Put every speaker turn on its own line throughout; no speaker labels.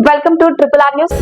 Welcome to Triple R News.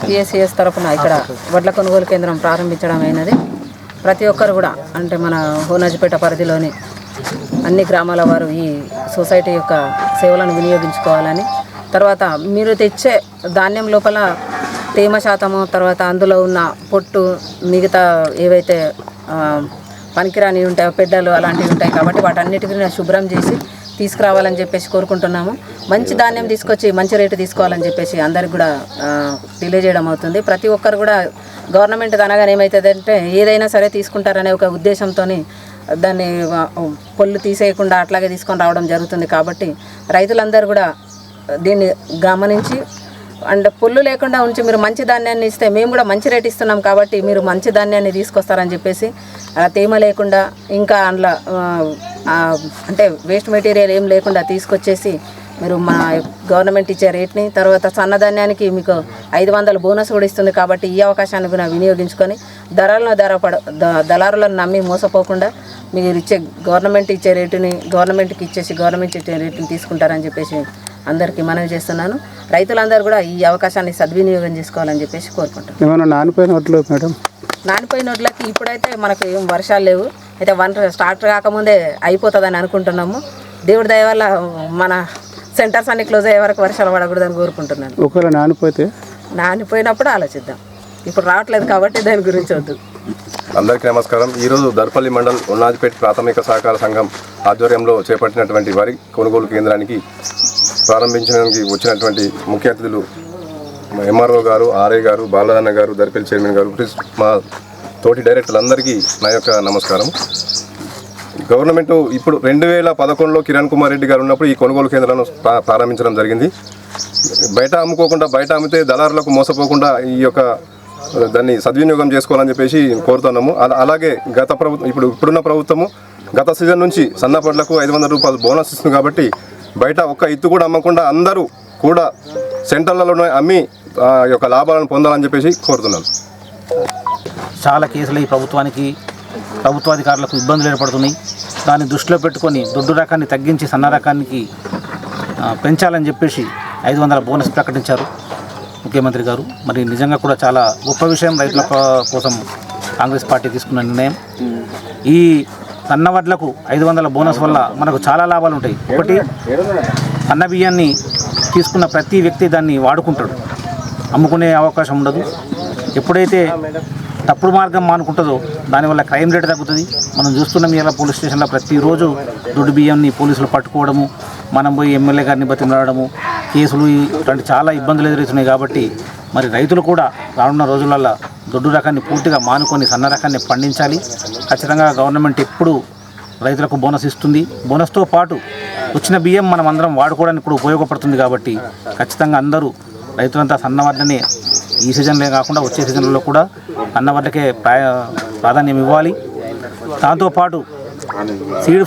PSCS తరఫున ఇక్కడ వడ్ల కొనుగోలు కేంద్రం ప్రారంభించడం అయినది. ప్రతి ఒక్కరు కూడా అంటే మన హోనాజిపేట పరిధిలోని అన్ని గ్రామాల వారు ఈ సొసైటీ యొక్క సేవలను వినియోగించుకోవాలని, తర్వాత మీరు తెచ్చే ధాన్యం లోపల తేమ శాతము, తర్వాత అందులో ఉన్న పొట్టు, మిగతా ఏవైతే పనికిరాని ఉంటాయో పెద్దలు అలాంటివి ఉంటాయి కాబట్టి వాటన్నిటిని శుభ్రం చేసి తీసుకురావాలని చెప్పేసి కోరుకుంటున్నాము. మంచి ధాన్యం తీసుకొచ్చి మంచి రేటు తీసుకోవాలని చెప్పేసి అందరికి కూడా తెలియజేయడం అవుతుంది. ప్రతి ఒక్కరు కూడా గవర్నమెంట్ అనగానే ఏమవుతుందంటే ఏదైనా సరే తీసుకుంటారనే ఒక ఉద్దేశంతో దాన్ని పొల్లు తీసేయకుండా అట్లాగే తీసుకొని రావడం జరుగుతుంది. కాబట్టి రైతులందరూ కూడా దీన్ని గమనించి అండ్ పుల్లు లేకుండా ఉంచి మీరు మంచి ధాన్యాన్ని ఇస్తే మేము కూడా మంచి రేట్ ఇస్తున్నాం కాబట్టి మీరు మంచి ధాన్యాన్ని తీసుకొస్తారని చెప్పేసి తేమ లేకుండా ఇంకా అందులో అంటే వేస్ట్ మెటీరియల్ ఏం లేకుండా తీసుకొచ్చేసి మీరు మా గవర్నమెంట్ ఇచ్చే రేట్ని తర్వాత సన్నధాన్యానికి మీకు 500 బోనస్ కూడా ఇస్తుంది కాబట్టి ఈ అవకాశాన్ని కూడా వినియోగించుకొని దళారులను నమ్మి మోసపోకుండా మీరు గవర్నమెంట్ ఇచ్చే రేటుని గవర్నమెంట్కి ఇచ్చేసి గవర్నమెంట్ ఇచ్చే రేటుని తీసుకుంటారని చెప్పేసి అందరికీ మనవి చేస్తున్నాను. రైతులందరూ కూడా ఈ అవకాశాన్ని సద్వినియోగం చేసుకోవాలని చెప్పేసి కోరుకుంటున్నాను.
ఏమైనా నానిపోయిన వడ్లు మేడం?
నానిపోయిన వడ్లకి ఇప్పుడైతే మనకు ఏం వర్షాలు లేవు, అయితే స్టార్ట్ కాకముందే అయిపోతుందని అనుకుంటున్నాము. దేవుడి దయ వల్ల మన సెంటర్స్ అన్ని క్లోజ్ అయ్యే వరకు వర్షాలు పడకూడదని కోరుకుంటున్నాను.
ఒకవేళ
నానిపోయినప్పుడు ఆలోచిద్దాం, ఇప్పుడు రావట్లేదు కాబట్టి దాని గురించి వద్దు.
అందరికీ నమస్కారం. ఈరోజు దర్పల్లి మండల్ ఉన్నాజిపేట్ ప్రాథమిక సహకార సంఘం ఆధ్వర్యంలో చేపట్టినటువంటి వరి కొనుగోలు కేంద్రానికి ప్రారంభించడానికి వచ్చినటువంటి ముఖ్య అతిథులు ఎంఆర్ఓ గారు, ఆర్ఐ గారు, బాలదన్న గారు, దర్పల్లి చైర్మన్ గారు, మా తోటి డైరెక్టర్లందరికీ నా యొక్క నమస్కారం. గవర్నమెంట్ ఇప్పుడు 2011లో కిరణ్ కుమార్ రెడ్డి గారు ఉన్నప్పుడు ఈ కొనుగోలు కేంద్రాలను ప్రారంభించడం జరిగింది. బయట అమ్ముకోకుండా, బయట అమ్మితే దళారులకు మోసపోకుండా ఈ యొక్క దాన్ని సద్వినియోగం చేసుకోవాలని చెప్పేసి కోరుతున్నాము. అలాగే గత ప్రభుత్వం ఇప్పుడున్న ప్రభుత్వము గత సీజన్ నుంచి సన్నపడ్లకు 500 రూపాయలు బోనస్ ఇస్తుంది కాబట్టి బయట ఒక్క ఇత్తు కూడా అమ్మకుండా అందరూ కూడా సెంటర్లలోనే అమ్మి యొక్క లాభాలను పొందాలని చెప్పేసి కోరుతున్నాను.
చాలా కేసులు ఈ ప్రభుత్వాధికారులకు ఇబ్బందులు ఏర్పడుతున్నాయి. దాన్ని దృష్టిలో పెట్టుకొని దొడ్డు రకాన్ని తగ్గించి సన్న రకానికి పెంచాలని చెప్పేసి 500 బోనస్ ప్రకటించారు ముఖ్యమంత్రి గారు. మరి నిజంగా కూడా చాలా గొప్ప విషయం, రైతుల కోసం కాంగ్రెస్ పార్టీ తీసుకున్న నిర్ణయం. ఈ సన్న వడ్లకు 500 బోనస్ వల్ల మనకు చాలా లాభాలు ఉంటాయి. ఒకటి, సన్న బియ్యాన్ని తీసుకున్న ప్రతి వ్యక్తి దాన్ని వాడుకుంటాడు, అమ్ముకునే అవకాశం ఉండదు. ఎప్పుడైతే తప్పుడు మార్గం మానుకుంటుందో దానివల్ల క్రైమ్ రేట్ తగ్గుతుంది. మనం చూస్తున్నాం ఇలా పోలీస్ స్టేషన్లో ప్రతిరోజు దొడ్డు బియ్యాన్ని పోలీసులు పట్టుకోవడము, మనం పోయి ఎమ్మెల్యే గారిని బతిమలాడము, కేసులు, ఇట్లాంటి చాలా ఇబ్బందులు ఎదురవుతున్నాయి. కాబట్టి మరి రైతులు కూడా రానున్న రోజులలో దొడ్డు రకాన్ని పూర్తిగా మానుకొని సన్న రకాన్ని పండించాలి. ఖచ్చితంగా గవర్నమెంట్ ఎప్పుడు రైతులకు బోనస్ ఇస్తుంది. బోనస్తో పాటు వచ్చిన బియ్యం మనం అందరం వాడుకోవడానికి కూడా ఉపయోగపడుతుంది. కాబట్టి ఖచ్చితంగా అందరూ రైతులంతా సన్న వడ్లనే ఈ సీజన్లే కాకుండా వచ్చే సీజన్లో కూడా సన్న వడ్లకే ప్రాధాన్యం ఇవ్వాలి. దాంతోపాటు సీడ్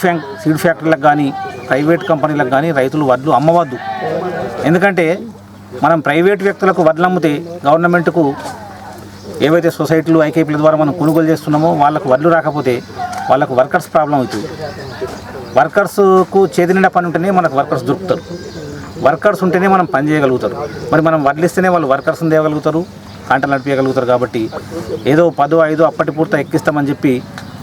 ఫ్యాక్టరీలకు కానీ ప్రైవేట్ కంపెనీలకు కానీ రైతులు వడ్లు అమ్మవద్దు. ఎందుకంటే మనం ప్రైవేట్ వ్యక్తులకు వడ్లు అమ్మితే గవర్నమెంట్కు ఏవైతే సొసైటీలు, ఐకేపీల ద్వారా మనం కొనుగోలు చేస్తున్నామో వాళ్ళకు వడ్లు రాకపోతే వాళ్ళకు వర్కర్స్ ప్రాబ్లం అవుతుంది. వర్కర్స్కు చేతి నిండా పని ఉంటేనే మనకు వర్కర్స్ దొరుకుతారు. వర్కర్స్ ఉంటేనే మనం పని చేయగలుగుతారు. మరి మనం వడ్లు ఇస్తేనే వాళ్ళు వర్కర్స్ని తేయగలుగుతారు, కాంటలు నడిపించగలుగుతారు. కాబట్టి ఏదో 10-5 అప్పటి పూర్తి ఎక్కిస్తామని చెప్పి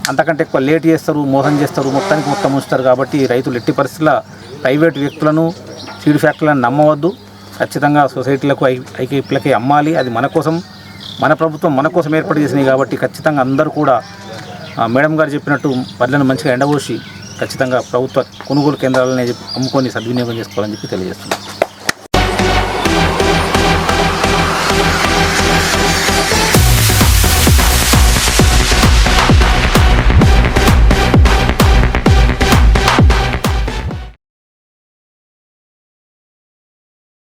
అంతకంటే ఎక్కువ లేట్ చేస్తారు, మోసం చేస్తారు, మొత్తం ఉంచుతారు. కాబట్టి రైతులు ఎట్టి పరిస్థితుల్లో ప్రైవేట్ వ్యక్తులను, సీడ్ ఫ్యాక్టరీలను నమ్మవద్దు. ఖచ్చితంగా సొసైటీలకు, ఐకేపీలకే అమ్మాలి. అది మన కోసం, మన ప్రభుత్వం మన కోసం ఏర్పాటు చేసినాయి. కాబట్టి ఖచ్చితంగా అందరూ కూడా మేడం గారు చెప్పినట్టు వడ్లను మంచిగా ఎండబోసి ఖచ్చితంగా ప్రభుత్వ కొనుగోలు కేంద్రాలనే అమ్ముకొని సద్వినియోగం చేసుకోవాలని చెప్పి తెలియజేస్తున్నాం.